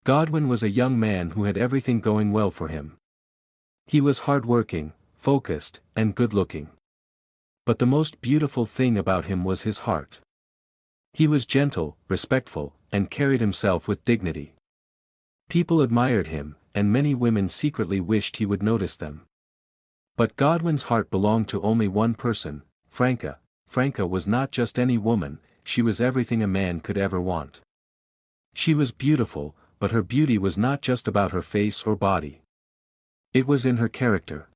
Godwin was a young man who had everything going well for him. He was hard-working, focused, and good-looking. But the most beautiful thing about him was his heart. He was gentle, respectful, and carried himself with dignity. People admired him, and many women secretly wished he would notice them. But Godwin's heart belonged to only one person, Franca. Franca was not just any woman, she was everything a man could ever want. She was beautiful, but her beauty was not just about her face or body. It was in her character.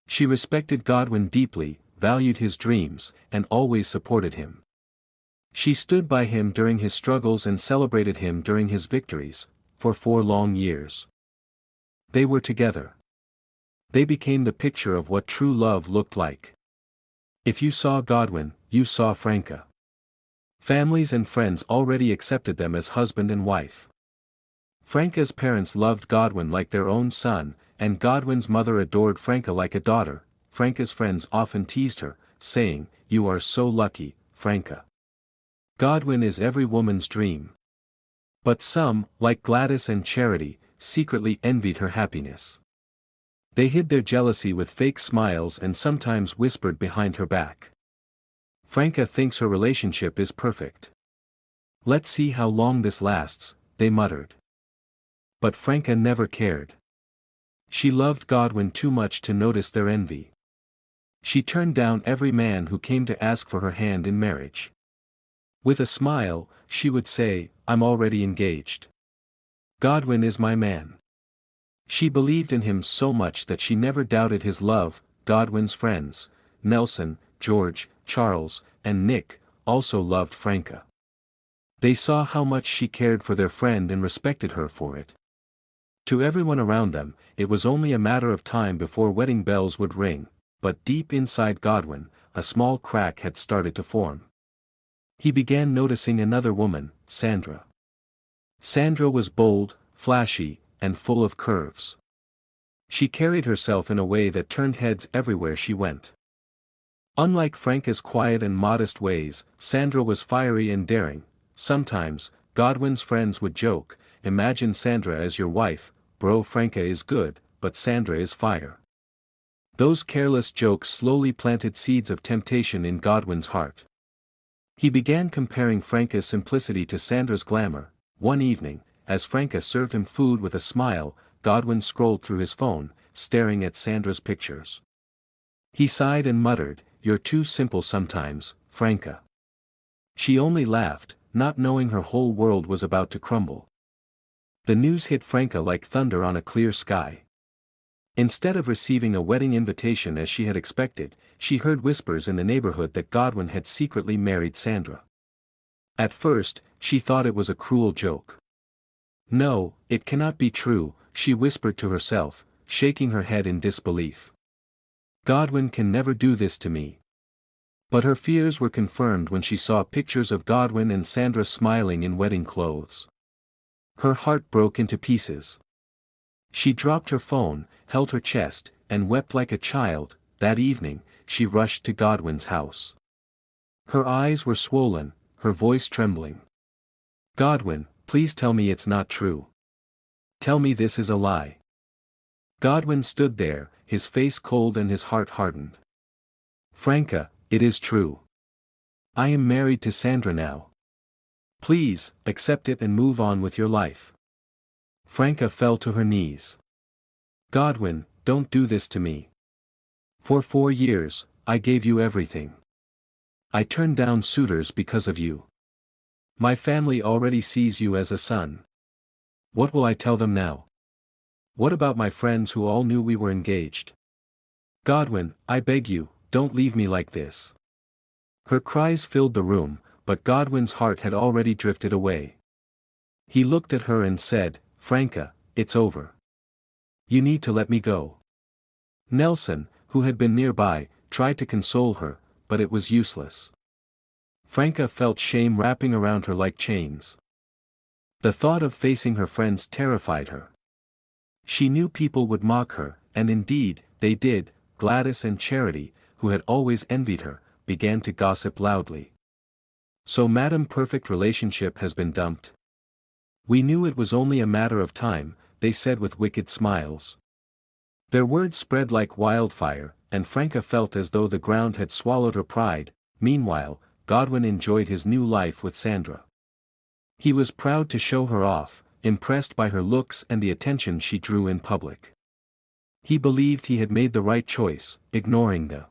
She respected Godwin deeply, valued his dreams, and always supported him. She stood by him during his struggles and celebrated him during his victories, for 4 long years. They were together. They became the picture of what true love looked like. If you saw Godwin, you saw Franca. Families and friends already accepted them as husband and wife. Franca's parents loved Godwin like their own son, and Godwin's mother adored Franca like a daughter. Franca's friends often teased her, saying, "You are so lucky, Franca. Godwin is every woman's dream." But some, like Gladys and Charity, secretly envied her happiness. They hid their jealousy with fake smiles and sometimes whispered behind her back. "Franca thinks her relationship is perfect. Let's see how long this lasts," they muttered. But Franca never cared. She loved Godwin too much to notice their envy. She turned down every man who came to ask for her hand in marriage. With a smile, she would say, "I'm already engaged. Godwin is my man." She believed in him so much that she never doubted his love. Godwin's friends, Nelson, George, Charles, and Nick, also loved Franca. They saw how much she cared for their friend and respected her for it. To everyone around them, it was only a matter of time before wedding bells would ring, but deep inside Godwin, a small crack had started to form. He began noticing another woman, Sandra. Sandra was bold, flashy, and full of curves. She carried herself in a way that turned heads everywhere she went. Unlike Franca's quiet and modest ways, Sandra was fiery and daring. Sometimes, Godwin's friends would joke, "Imagine Sandra as your wife, bro. Franca is good, but Sandra is fire." Those careless jokes slowly planted seeds of temptation in Godwin's heart. He began comparing Franca's simplicity to Sandra's glamour. One evening, as Franca served him food with a smile, Godwin scrolled through his phone, staring at Sandra's pictures. He sighed and muttered, "You're too simple sometimes, Franca." She only laughed, not knowing her whole world was about to crumble. The news hit Franca like thunder on a clear sky. Instead of receiving a wedding invitation as she had expected, she heard whispers in the neighborhood that Godwin had secretly married Sandra. At first, she thought it was a cruel joke. "No, it cannot be true," she whispered to herself, shaking her head in disbelief. "Godwin can never do this to me." But her fears were confirmed when she saw pictures of Godwin and Sandra smiling in wedding clothes. Her heart broke into pieces. She dropped her phone, held her chest, and wept like a child. That evening, she rushed to Godwin's house. Her eyes were swollen, her voice trembling. "Godwin, please tell me it's not true. Tell me this is a lie." Godwin stood there, his face cold and his heart hardened. "Franca, it is true. I am married to Sandra now. Please, accept it and move on with your life." Franca fell to her knees. "Godwin, don't do this to me. For 4 years, I gave you everything. I turned down suitors because of you. My family already sees you as a son. What will I tell them now? What about my friends who all knew we were engaged? Godwin, I beg you, don't leave me like this." Her cries filled the room, but Godwin's heart had already drifted away. He looked at her and said, "Franca, it's over. You need to let me go." Nelson, who had been nearby, tried to console her, but it was useless. Franca felt shame wrapping around her like chains. The thought of facing her friends terrified her. She knew people would mock her, and indeed, they did. Gladys and Charity, who had always envied her, began to gossip loudly. "So Madam Perfect relationship has been dumped. We knew it was only a matter of time, they said with wicked smiles. Their words spread like wildfire, and Franca felt as though the ground had swallowed her pride. Meanwhile, Godwin enjoyed his new life with Sandra. He was proud to show her off, impressed by her looks and the attention she drew in public. He believed he had made the right choice, ignoring the.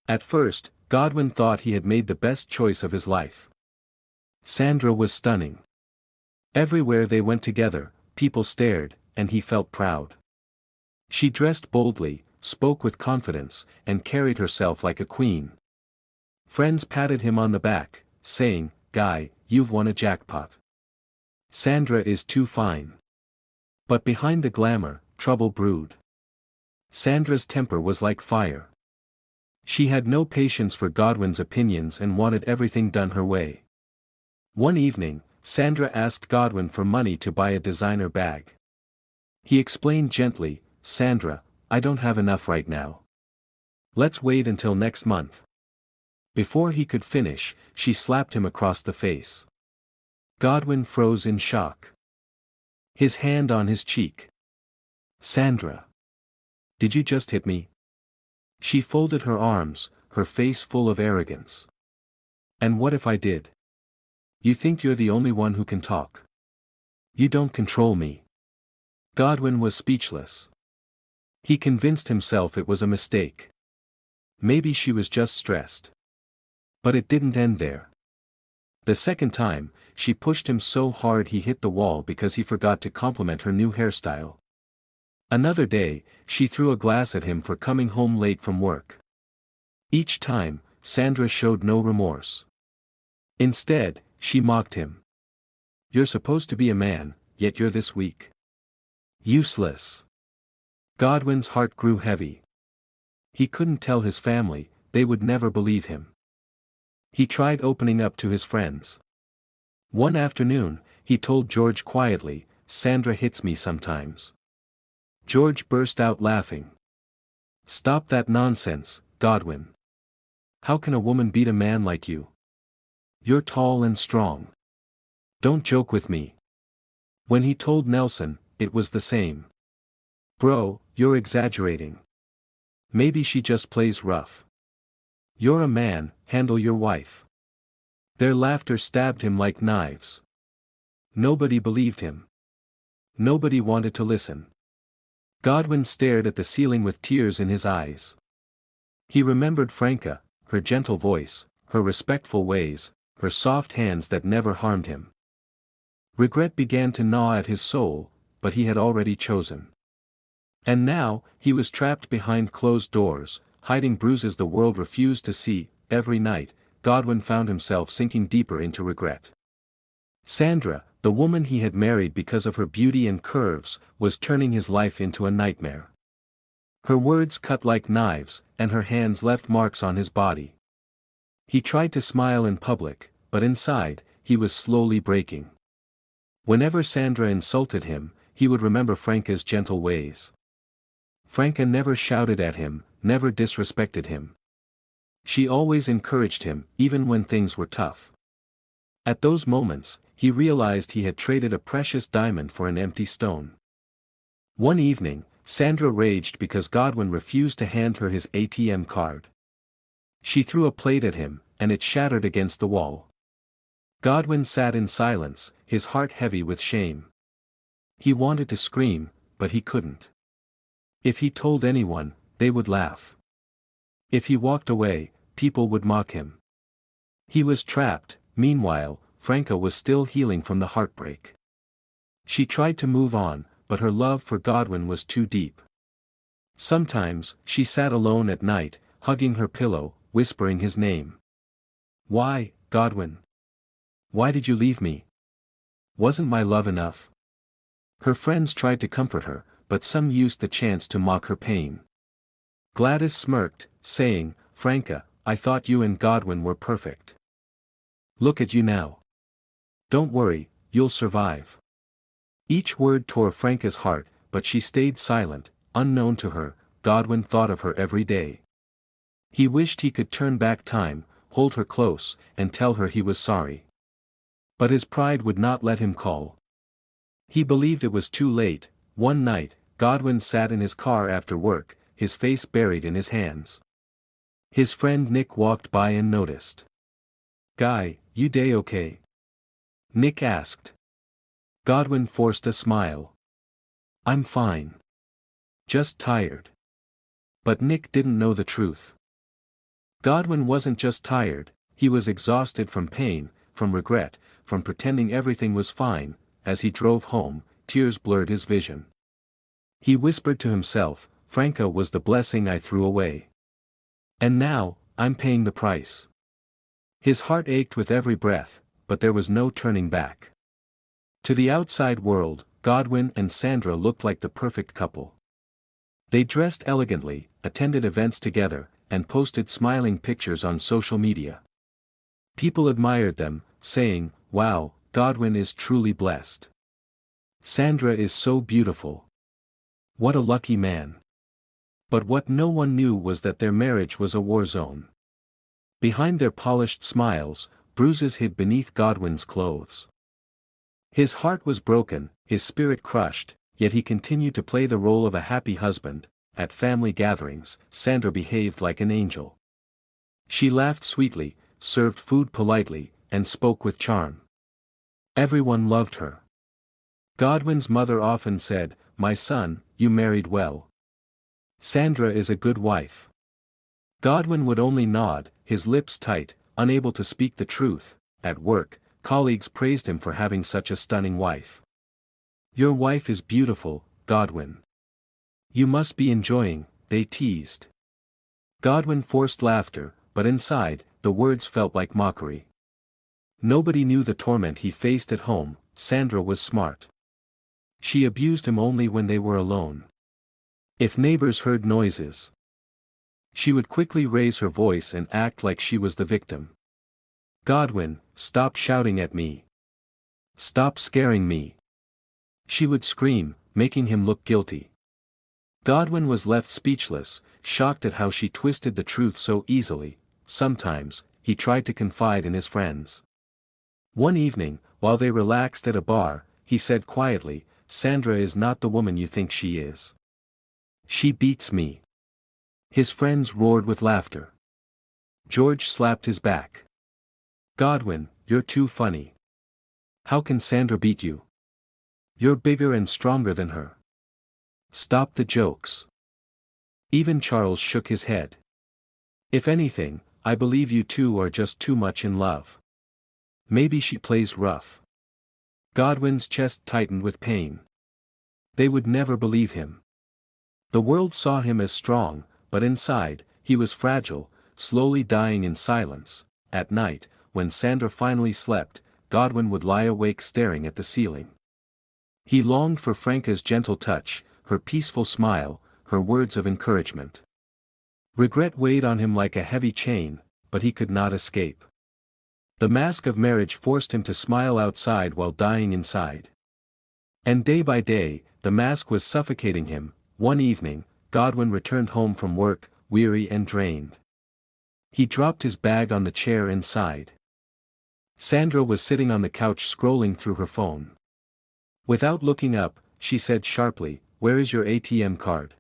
At first, Godwin thought he had made the best choice of his life. Sandra was stunning. Everywhere they went together, people stared, and he felt proud. She dressed boldly, spoke with confidence, and carried herself like a queen. Friends patted him on the back, saying, "Guy, you've won a jackpot. Sandra is too fine." But behind the glamour, trouble brewed. Sandra's temper was like fire. She had no patience for Godwin's opinions and wanted everything done her way. One evening, Sandra asked Godwin for money to buy a designer bag. He explained gently, "Sandra, I don't have enough right now. Let's wait until next month." Before he could finish, she slapped him across the face. Godwin froze in shock. His hand on his cheek. "Sandra. Did you just hit me?" She folded her arms, her face full of arrogance. "And what if I did? You think you're the only one who can talk? You don't control me." Godwin was speechless. He convinced himself it was a mistake. Maybe she was just stressed. But it didn't end there. The second time, she pushed him so hard he hit the wall because he forgot to compliment her new hairstyle. Another day, she threw a glass at him for coming home late from work. Each time, Sandra showed no remorse. Instead, she mocked him. "You're supposed to be a man, yet you're this weak. Useless." Godwin's heart grew heavy. He couldn't tell his family, they would never believe him. He tried opening up to his friends. One afternoon, he told George quietly, "Sandra hits me sometimes." George burst out laughing. "Stop that nonsense, Godwin. How can a woman beat a man like you? You're tall and strong. Don't joke with me." When he told Nelson, it was the same. "Bro, you're exaggerating. Maybe she just plays rough. You're a man, handle your wife." Their laughter stabbed him like knives. Nobody believed him. Nobody wanted to listen. Godwin stared at the ceiling with tears in his eyes. He remembered Franca, her gentle voice, her respectful ways, her soft hands that never harmed him. Regret began to gnaw at his soul, but he had already chosen. And now, he was trapped behind closed doors, hiding bruises the world refused to see. Every night, Godwin found himself sinking deeper into regret. Sandra, the woman he had married because of her beauty and curves, was turning his life into a nightmare. Her words cut like knives, and her hands left marks on his body. He tried to smile in public, but inside, he was slowly breaking. Whenever Sandra insulted him, he would remember Franca's gentle ways. Franca never shouted at him, never disrespected him. She always encouraged him, even when things were tough. At those moments, he realized he had traded a precious diamond for an empty stone. One evening, Sandra raged because Godwin refused to hand her his ATM card. She threw a plate at him, and it shattered against the wall. Godwin sat in silence, his heart heavy with shame. He wanted to scream, but he couldn't. If he told anyone, they would laugh. If he walked away, people would mock him. He was trapped. Meanwhile, Franca was still healing from the heartbreak. She tried to move on, but her love for Godwin was too deep. Sometimes, she sat alone at night, hugging her pillow, whispering his name. "Why, Godwin? Why did you leave me? Wasn't my love enough?" Her friends tried to comfort her, but some used the chance to mock her pain. Gladys smirked, saying, "Franca, I thought you and Godwin were perfect. Look at you now. Don't worry, you'll survive." Each word tore Franca's heart, but she stayed silent. Unknown to her, Godwin thought of her every day. He wished he could turn back time, hold her close, and tell her he was sorry. But his pride would not let him call He believed it was too late. One night, Godwin sat in his car after work, his face buried in his hands. His friend Nick walked by and noticed. "Guy, you day okay?" Nick asked. Godwin forced a smile. "I'm fine. Just tired." But Nick didn't know the truth. Godwin wasn't just tired, he was exhausted from pain, from regret, from pretending everything was fine. As he drove home, tears blurred his vision. He whispered to himself, "Franca was the blessing I threw away. And now, I'm paying the price." His heart ached with every breath, but there was no turning back. To the outside world, Godwin and Sandra looked like the perfect couple. They dressed elegantly, attended events together, and posted smiling pictures on social media. People admired them, saying, "Wow, Godwin is truly blessed. Sandra is so beautiful. What a lucky man." But what no one knew was that their marriage was a war zone. Behind their polished smiles, bruises hid beneath Godwin's clothes. His heart was broken, his spirit crushed, yet he continued to play the role of a happy husband. At family gatherings, Sandra behaved like an angel. She laughed sweetly, served food politely, and spoke with charm. Everyone loved her. Godwin's mother often said, "My son, you married well. Sandra is a good wife." Godwin would only nod, his lips tight, unable to speak the truth. At work, colleagues praised him for having such a stunning wife. "Your wife is beautiful, Godwin. You must be enjoying," they teased. Godwin forced laughter, but inside, the words felt like mockery. Nobody knew the torment he faced at home. Sandra was smart. She abused him only when they were alone. If neighbors heard noises, she would quickly raise her voice and act like she was the victim. "Godwin, stop shouting at me. Stop scaring me," she would scream, making him look guilty. Godwin was left speechless, shocked at how she twisted the truth so easily. Sometimes, he tried to confide in his friends. One evening, while they relaxed at a bar, he said quietly, "Sandra is not the woman you think she is. She beats me." His friends roared with laughter. George slapped his back. "Godwin, you're too funny. How can Sandra beat you? You're bigger and stronger than her. Stop the jokes." Even Charles shook his head. "If anything, I believe you two are just too much in love. Maybe she plays rough." Godwin's chest tightened with pain. They would never believe him. The world saw him as strong, but inside, he was fragile, slowly dying in silence. At night, when Sandra finally slept, Godwin would lie awake staring at the ceiling. He longed for Franca's gentle touch, her peaceful smile, her words of encouragement. Regret weighed on him like a heavy chain, but he could not escape. The mask of marriage forced him to smile outside while dying inside. And day by day, the mask was suffocating him. One evening, Godwin returned home from work, weary and drained. He dropped his bag on the chair inside. Sandra was sitting on the couch scrolling through her phone. Without looking up, she said sharply, "Where is your ATM card?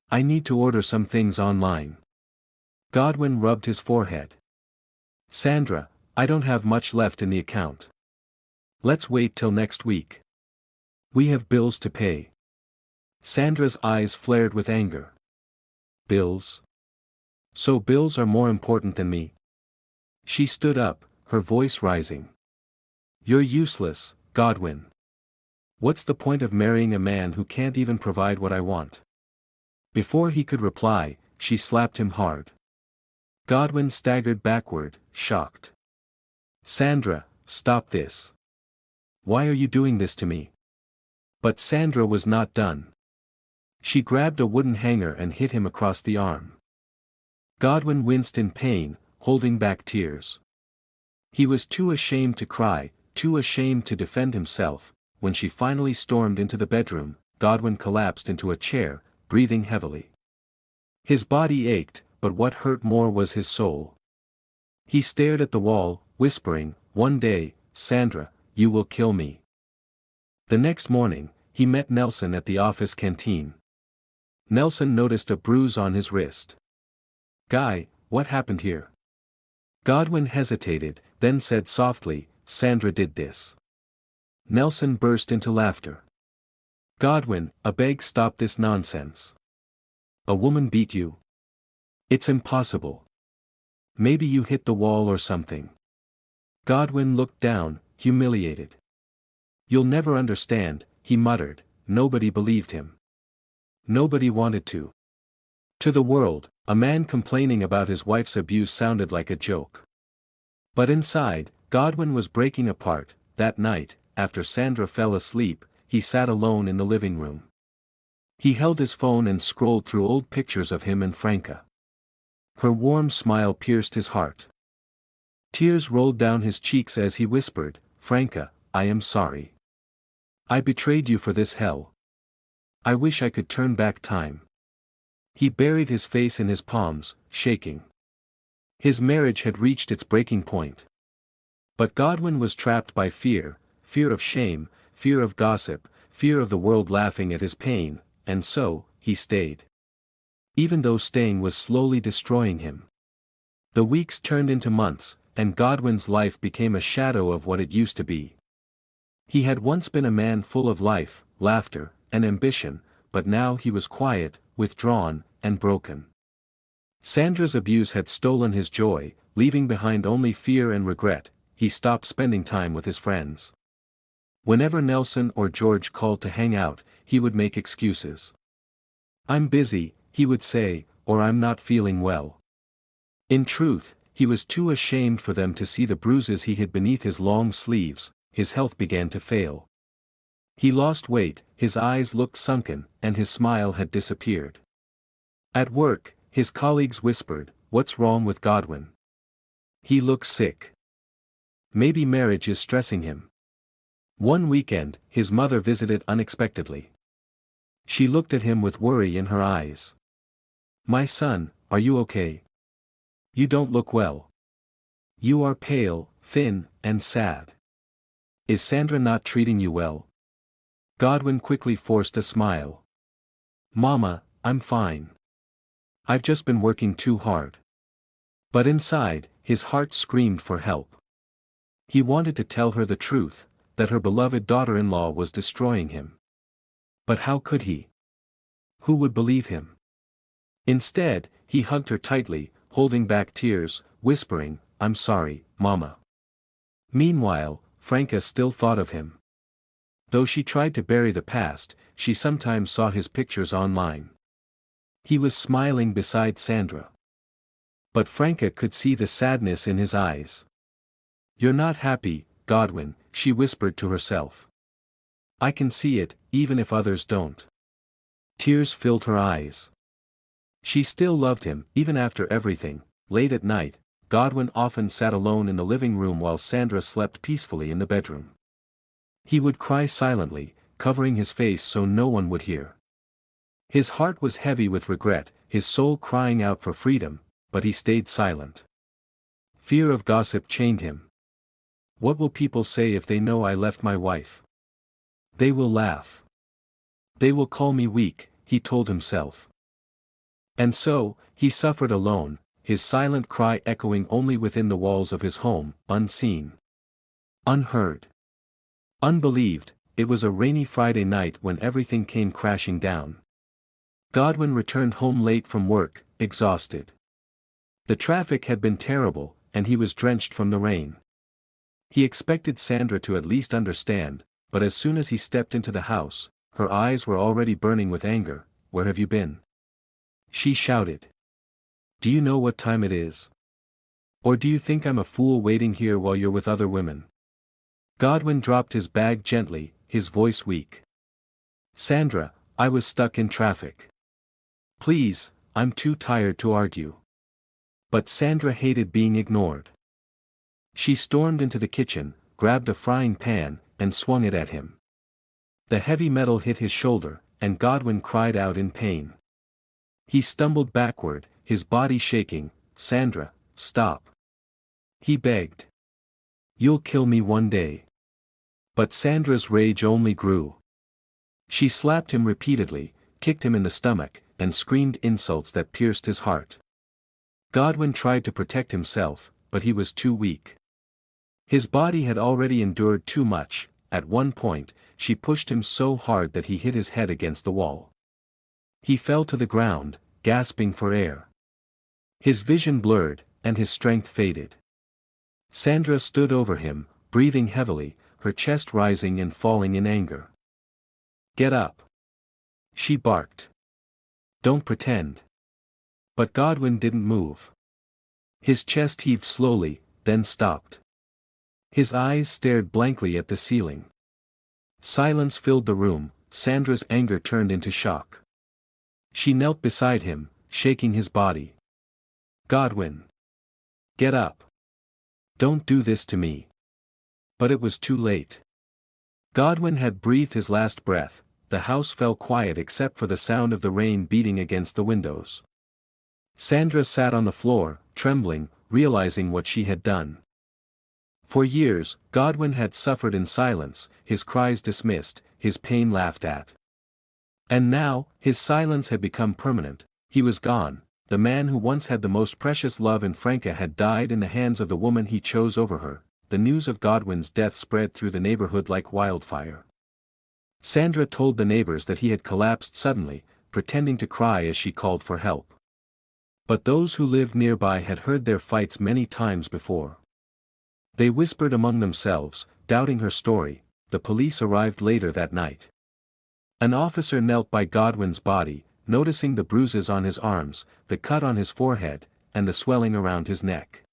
I need to order some things online." Godwin rubbed his forehead. "Sandra, I don't have much left in the account. Let's wait till next week. We have bills to pay." Sandra's eyes flared with anger. "Bills? So bills are more important than me?" She stood up, her voice rising. "You're useless, Godwin. What's the point of marrying a man who can't even provide what I want?" Before he could reply, she slapped him hard. Godwin staggered backward, shocked. "Sandra, stop this. Why are you doing this to me?" But Sandra was not done. She grabbed a wooden hanger and hit him across the arm. Godwin winced in pain, holding back tears. He was too ashamed to cry, too ashamed to defend himself. When she finally stormed into the bedroom, Godwin collapsed into a chair, breathing heavily. His body ached, but what hurt more was his soul. He stared at the wall, whispering, "One day, Sandra, you will kill me." The next morning, he met Nelson at the office canteen. Nelson noticed a bruise on his wrist. "Guy, what happened here?" Godwin hesitated, then said softly, "Sandra did this." Nelson burst into laughter. "Godwin, stop this nonsense. A woman beat you? It's impossible. Maybe you hit the wall or something." Godwin looked down, humiliated. "You'll never understand," he muttered. Nobody believed him. Nobody wanted to. To the world, a man complaining about his wife's abuse sounded like a joke. But inside, Godwin was breaking apart. That night, after Sandra fell asleep, he sat alone in the living room. He held his phone and scrolled through old pictures of him and Franca. Her warm smile pierced his heart. Tears rolled down his cheeks as he whispered, "Franca, I am sorry. I betrayed you for this hell. I wish I could turn back time." He buried his face in his palms, shaking. His marriage had reached its breaking point. But Godwin was trapped by fear of shame, fear of gossip, fear of the world laughing at his pain, and so, he stayed. Even though staying was slowly destroying him. The weeks turned into months, and Godwin's life became a shadow of what it used to be. He had once been a man full of life, laughter, and ambition, but now he was quiet, withdrawn, and broken. Sandra's abuse had stolen his joy, leaving behind only fear and regret. He stopped spending time with his friends. Whenever Nelson or George called to hang out, he would make excuses. "I'm busy," he would say, or "I'm not feeling well." In truth, he was too ashamed for them to see the bruises he hid beneath his long sleeves. His health began to fail. He lost weight, his eyes looked sunken, and his smile had disappeared. At work, his colleagues whispered, "What's wrong with Godwin? He looks sick. Maybe marriage is stressing him." One weekend, his mother visited unexpectedly. She looked at him with worry in her eyes. "My son, are you okay? You don't look well. You are pale, thin, and sad. Is Sandra not treating you well?" Godwin quickly forced a smile. "Mama, I'm fine. I've just been working too hard." But inside, his heart screamed for help. He wanted to tell her the truth, that her beloved daughter-in-law was destroying him. But how could he? Who would believe him? Instead, he hugged her tightly, holding back tears, whispering, "I'm sorry, Mama." Meanwhile, Franca still thought of him. Though she tried to bury the past, she sometimes saw his pictures online. He was smiling beside Sandra. But Franca could see the sadness in his eyes. "You're not happy, Godwin," she whispered to herself. "I can see it, even if others don't." Tears filled her eyes. She still loved him, even after everything. Late at night, Godwin often sat alone in the living room while Sandra slept peacefully in the bedroom. He would cry silently, covering his face so no one would hear. His heart was heavy with regret, his soul crying out for freedom, but he stayed silent. Fear of gossip chained him. "What will people say if they know I left my wife? They will laugh. They will call me weak," he told himself. And so, he suffered alone, his silent cry echoing only within the walls of his home, unseen. Unheard. Unbelieved. It was a rainy Friday night when everything came crashing down. Godwin returned home late from work, exhausted. The traffic had been terrible, and he was drenched from the rain. He expected Sandra to at least understand, but as soon as he stepped into the house, her eyes were already burning with anger. "Where have you been?" she shouted. "Do you know what time it is? Or do you think I'm a fool waiting here while you're with other women?" Godwin dropped his bag gently, his voice weak. "Sandra, I was stuck in traffic. Please, I'm too tired to argue." But Sandra hated being ignored. She stormed into the kitchen, grabbed a frying pan, and swung it at him. The heavy metal hit his shoulder, and Godwin cried out in pain. He stumbled backward, his body shaking. "Sandra, stop," he begged. "You'll kill me one day." But Sandra's rage only grew. She slapped him repeatedly, kicked him in the stomach, and screamed insults that pierced his heart. Godwin tried to protect himself, but he was too weak. His body had already endured too much. At one point, she pushed him so hard that he hit his head against the wall. He fell to the ground, gasping for air. His vision blurred, and his strength faded. Sandra stood over him, breathing heavily, her chest rising and falling in anger. "Get up!" she barked. "Don't pretend." But Godwin didn't move. His chest heaved slowly, then stopped. His eyes stared blankly at the ceiling. Silence filled the room. Sandra's anger turned into shock. She knelt beside him, shaking his body. "Godwin! Get up! Don't do this to me!" But it was too late. Godwin had breathed his last breath. The house fell quiet except for the sound of the rain beating against the windows. Sandra sat on the floor, trembling, realizing what she had done. For years, Godwin had suffered in silence, his cries dismissed, his pain laughed at. And now, his silence had become permanent. He was gone. The man who once had the most precious love in Franca had died in the hands of the woman he chose over her. The news of Godwin's death spread through the neighborhood like wildfire. Sandra told the neighbors that he had collapsed suddenly, pretending to cry as she called for help. But those who lived nearby had heard their fights many times before. They whispered among themselves, doubting her story. The police arrived later that night. An officer knelt by Godwin's body, noticing the bruises on his arms, the cut on his forehead, and the swelling around his neck.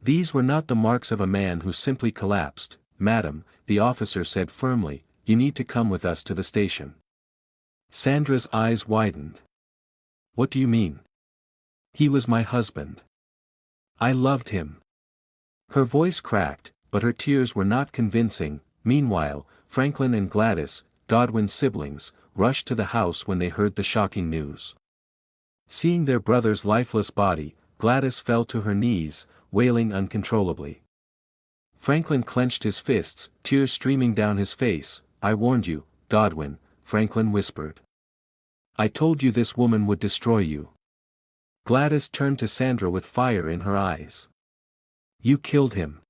These were not the marks of a man who simply collapsed. "Madam," the officer said firmly, "you need to come with us to the station." Sandra's eyes widened. "What do you mean?" "He was my husband. I loved him." Her voice cracked, but her tears were not convincing. Meanwhile, Franklin and Gladys, Godwin's siblings, rushed to the house when they heard the shocking news. Seeing their brother's lifeless body, Gladys fell to her knees, wailing uncontrollably. Franklin clenched his fists, tears streaming down his face. "I warned you, Godwin," Franklin whispered. "I told you this woman would destroy you." Gladys turned to Sandra with fire in her eyes. "You killed him.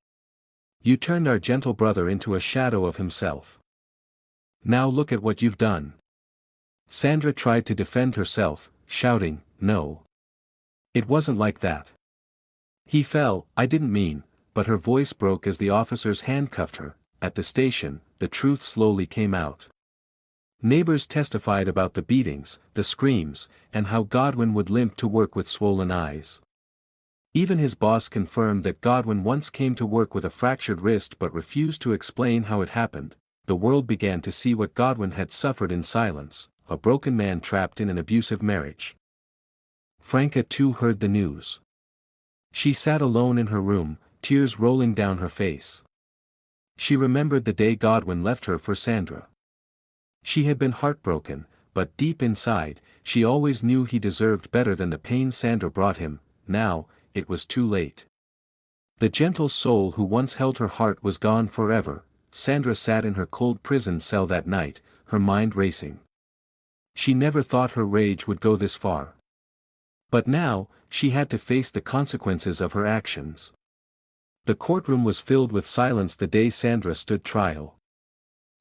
You turned our gentle brother into a shadow of himself. Now look at what you've done." Sandra tried to defend herself, shouting, "No. It wasn't like that. He fell, I didn't mean," but her voice broke as the officers handcuffed her. At the station, the truth slowly came out. Neighbors testified about the beatings, the screams, and how Godwin would limp to work with swollen eyes. Even his boss confirmed that Godwin once came to work with a fractured wrist but refused to explain how it happened. The world began to see what Godwin had suffered in silence, a broken man trapped in an abusive marriage. Franca too heard the news. She sat alone in her room, tears rolling down her face. She remembered the day Godwin left her for Sandra. She had been heartbroken, but deep inside, she always knew he deserved better than the pain Sandra brought him. Now, it was too late. The gentle soul who once held her heart was gone forever. Sandra sat in her cold prison cell that night, her mind racing. She never thought her rage would go this far. But now, she had to face the consequences of her actions. The courtroom was filled with silence the day Sandra stood trial.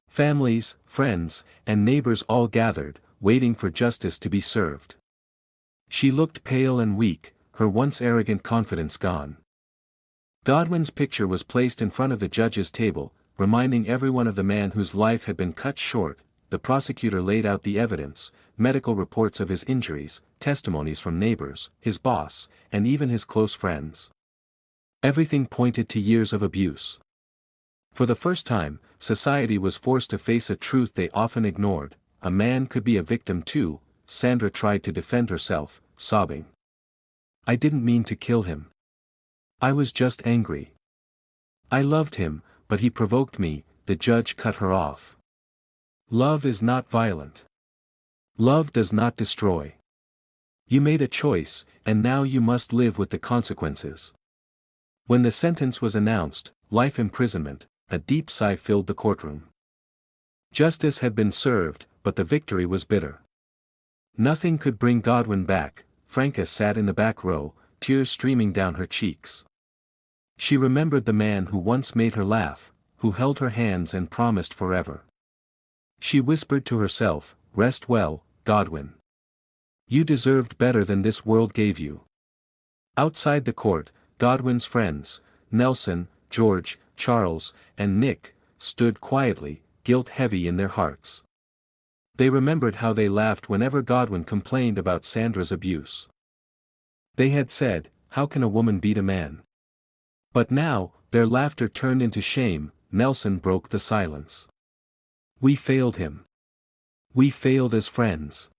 Families, friends, and neighbors all gathered, waiting for justice to be served. She looked pale and weak, her once arrogant confidence gone. Godwin's picture was placed in front of the judge's table, reminding everyone of the man whose life had been cut short. The prosecutor laid out the evidence, medical reports of his injuries, testimonies from neighbors, his boss, and even his close friends. Everything pointed to years of abuse. For the first time, society was forced to face a truth they often ignored: a man could be a victim too. Sandra tried to defend herself, sobbing. "I didn't mean to kill him. I was just angry. I loved him, but he provoked me." The judge cut her off. "Love is not violent. Love does not destroy. You made a choice, and now you must live with the consequences." When the sentence was announced, life imprisonment, a deep sigh filled the courtroom. Justice had been served, but the victory was bitter. Nothing could bring Godwin back. Franca sat in the back row, tears streaming down her cheeks. She remembered the man who once made her laugh, who held her hands and promised forever. She whispered to herself, "Rest well, Godwin. You deserved better than this world gave you." Outside the court, Godwin's friends, Nelson, George, Charles, and Nick, stood quietly, guilt-heavy in their hearts. They remembered how they laughed whenever Godwin complained about Sandra's abuse. They had said, "How can a woman beat a man?" But now, their laughter turned into shame. Nelson broke the silence. "We failed him. We failed as friends."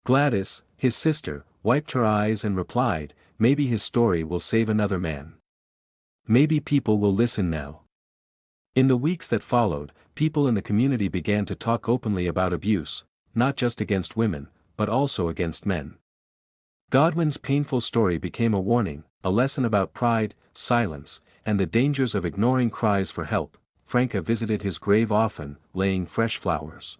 Gladys, his sister, wiped her eyes and replied, "Maybe his story will save another man. Maybe people will listen now." In the weeks that followed, people in the community began to talk openly about abuse, not just against women, but also against men. Godwin's painful story became a warning, a lesson about pride, silence, and the dangers of ignoring cries for help. Franca visited his grave often, laying fresh flowers.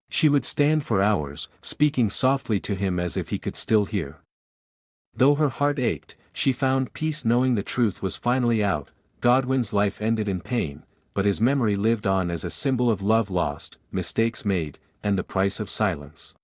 She would stand for hours, speaking softly to him as if he could still hear. Though her heart ached, she found peace knowing the truth was finally out. Godwin's life ended in pain, but his memory lived on as a symbol of love lost, mistakes made, and the price of silence.